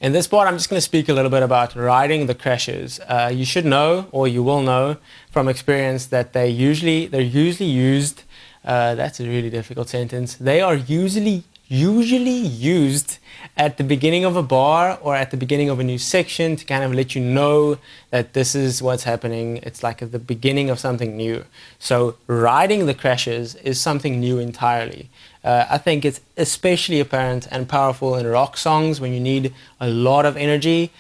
In this part, I'm just going to speak a little bit about riding the crashes. You should know, or you will know from experience, that they're usually used. That's a really difficult sentence. They are usually used at the beginning of a bar or at the beginning of a new section to kind of let you know that this is what's happening. It's like at the beginning of something new. So riding the crashes is something new entirely. I think it's especially apparent and powerful in rock songs when you need a lot of energy.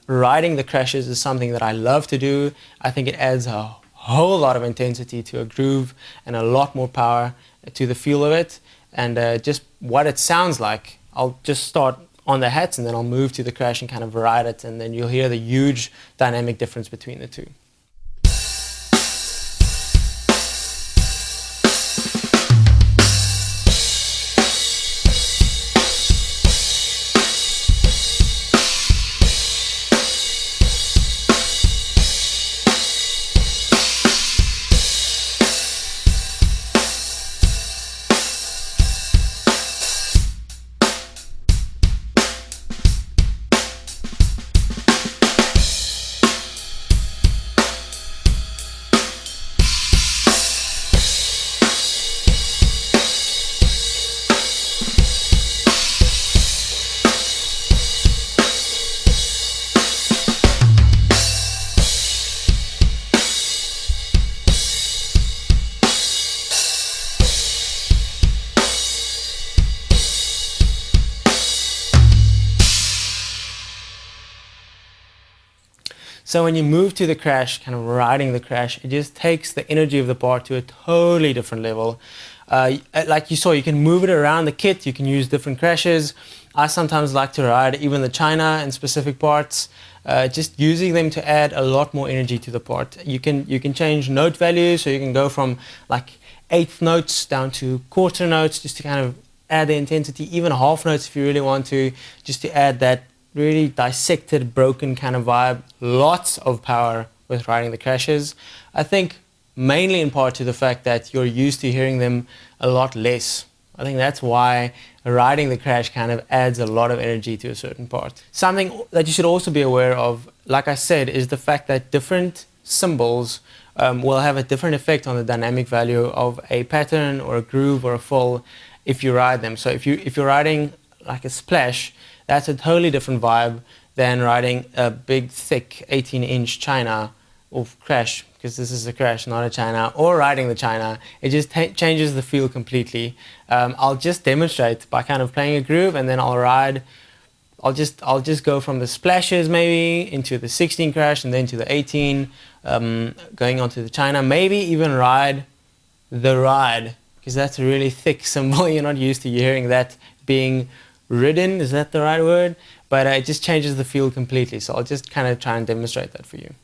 Riding the crashes is something that I love to do. I think it adds a whole lot of intensity to a groove and a lot more power to the feel of it, and just what it sounds like. I'll just start on the hats and then I'll move to the crash and kind of ride it, and then you'll hear the huge dynamic difference between the two. So when you move to the crash, kind of riding the crash, it just takes the energy of the part to a totally different level. Like you saw, you can move it around the kit, you can use different crashes. I sometimes like to ride even the China in specific parts, just using them to add a lot more energy to the part. You can change note values, so you can go from like eighth notes down to quarter notes, just to kind of add the intensity, even half notes if you really want to, just to add that really dissected, broken kind of vibe. Lots of power with riding the crashes. I think mainly in part to the fact that you're used to hearing them a lot less. I think that's why riding the crash kind of adds a lot of energy to a certain part. Something that you should also be aware of, like I said, is the fact that different cymbals will have a different effect on the dynamic value of a pattern or a groove or a fill if you ride them. So if you're riding like a splash, that's a totally different vibe than riding a big, thick 18-inch China or crash, because this is a crash, not a China, or riding the China. It just changes the feel completely. I'll just demonstrate by kind of playing a groove, and then I'll ride. I'll just go from the splashes maybe into the 16 crash, and then to the 18, going on to the China. Maybe even ride the ride, because that's a really thick cymbal. You're not used to hearing that being ridden, is that the right word? But it just changes the feel completely. So I'll just kind of try and demonstrate that for you.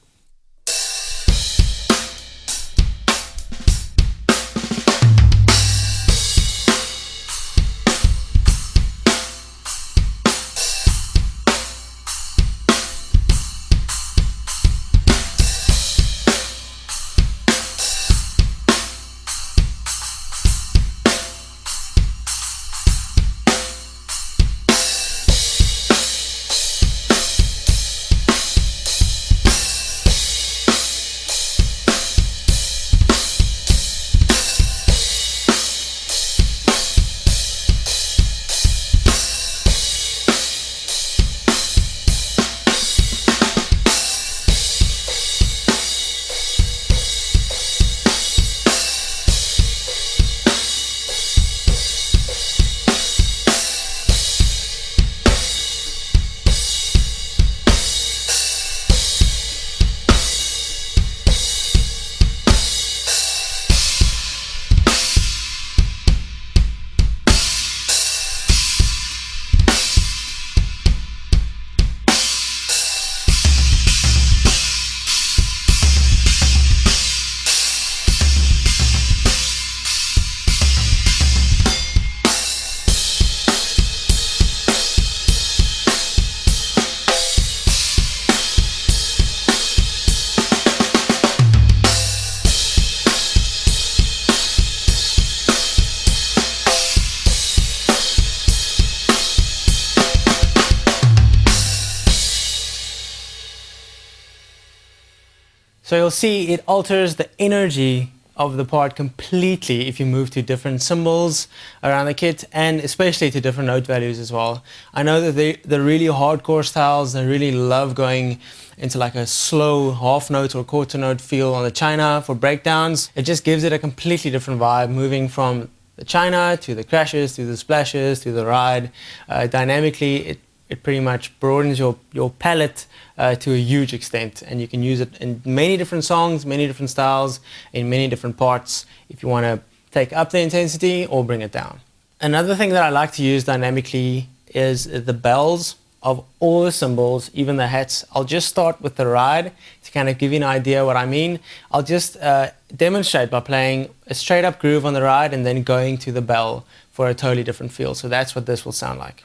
So you'll see it alters the energy of the part completely if you move to different cymbals around the kit, and especially to different note values as well. I know that the really hardcore styles, they really love going into like a slow half note or quarter note feel on the China for breakdowns. It just gives it a completely different vibe, moving from the China to the crashes, to the splashes, to the ride. Dynamically, it pretty much broadens your palette to a huge extent, and you can use it in many different songs, many different styles, in many different parts if you want to take up the intensity or bring it down. Another thing that I like to use dynamically is the bells of all the cymbals, even the hats. I'll just start with the ride to kind of give you an idea what I mean. I'll just demonstrate by playing a straight up groove on the ride and then going to the bell for a totally different feel. So that's what this will sound like.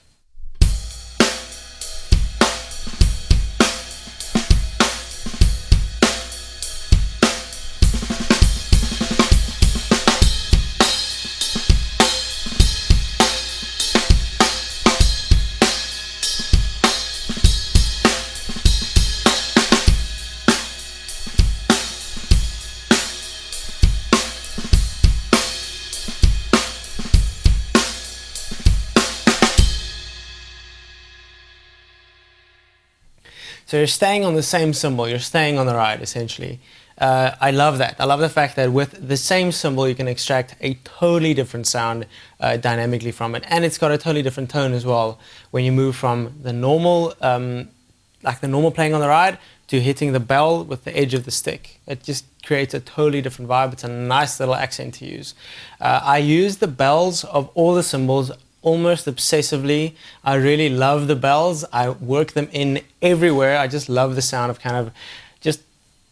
So you're staying on the same cymbal, you're staying on the ride essentially. I love that. I love the fact that with the same cymbal you can extract a totally different sound dynamically from it, and it's got a totally different tone as well when you move from the normal, like the normal playing on the ride, to hitting the bell with the edge of the stick. It just creates a totally different vibe. It's a nice little accent to use. I use the bells of all the cymbals almost obsessively. I really love the bells. I work them in everywhere. I just love the sound of kind of just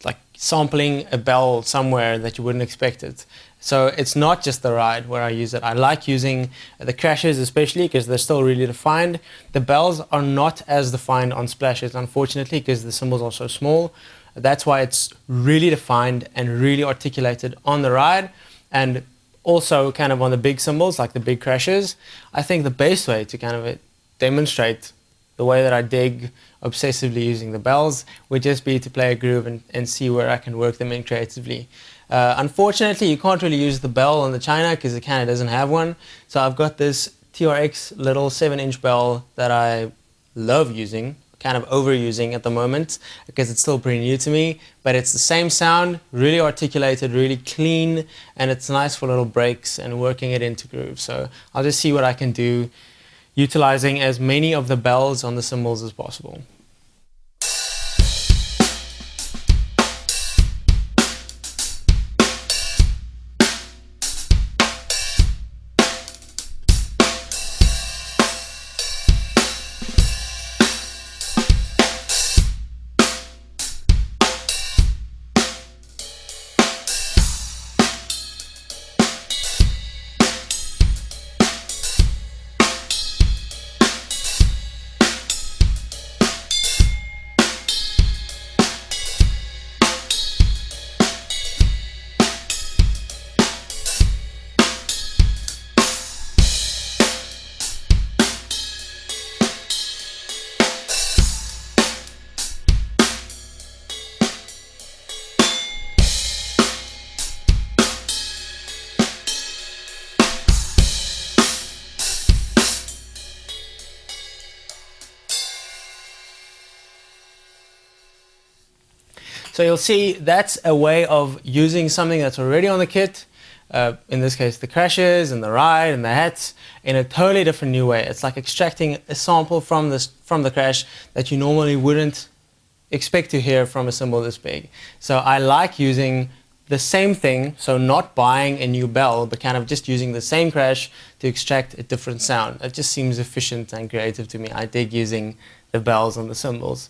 like sampling a bell somewhere that you wouldn't expect it. So it's not just the ride where I use it. I like using the crashes especially because they're still really defined. The bells are not as defined on splashes, unfortunately, because the cymbals are so small. That's why it's really defined and really articulated on the ride. And also kind of on the big cymbals, like the big crashes. I think the best way to kind of demonstrate the way that I dig obsessively using the bells would just be to play a groove and see where I can work them in creatively. Unfortunately, you can't really use the bell on the China because it kind of doesn't have one. So I've got this TRX little 7-inch bell that I love using, kind of overusing at the moment because it's still pretty new to me, but it's the same sound, really articulated, really clean, and it's nice for little breaks and working it into grooves. So I'll just see what I can do utilizing as many of the bells on the cymbals as possible. So you'll see that's a way of using something that's already on the kit, in this case the crashes and the ride and the hats, in a totally different new way. It's like extracting a sample from the crash that you normally wouldn't expect to hear from a cymbal this big. So I like using the same thing, so not buying a new bell, but kind of just using the same crash to extract a different sound. It just seems efficient and creative to me. I dig using the bells on the cymbals.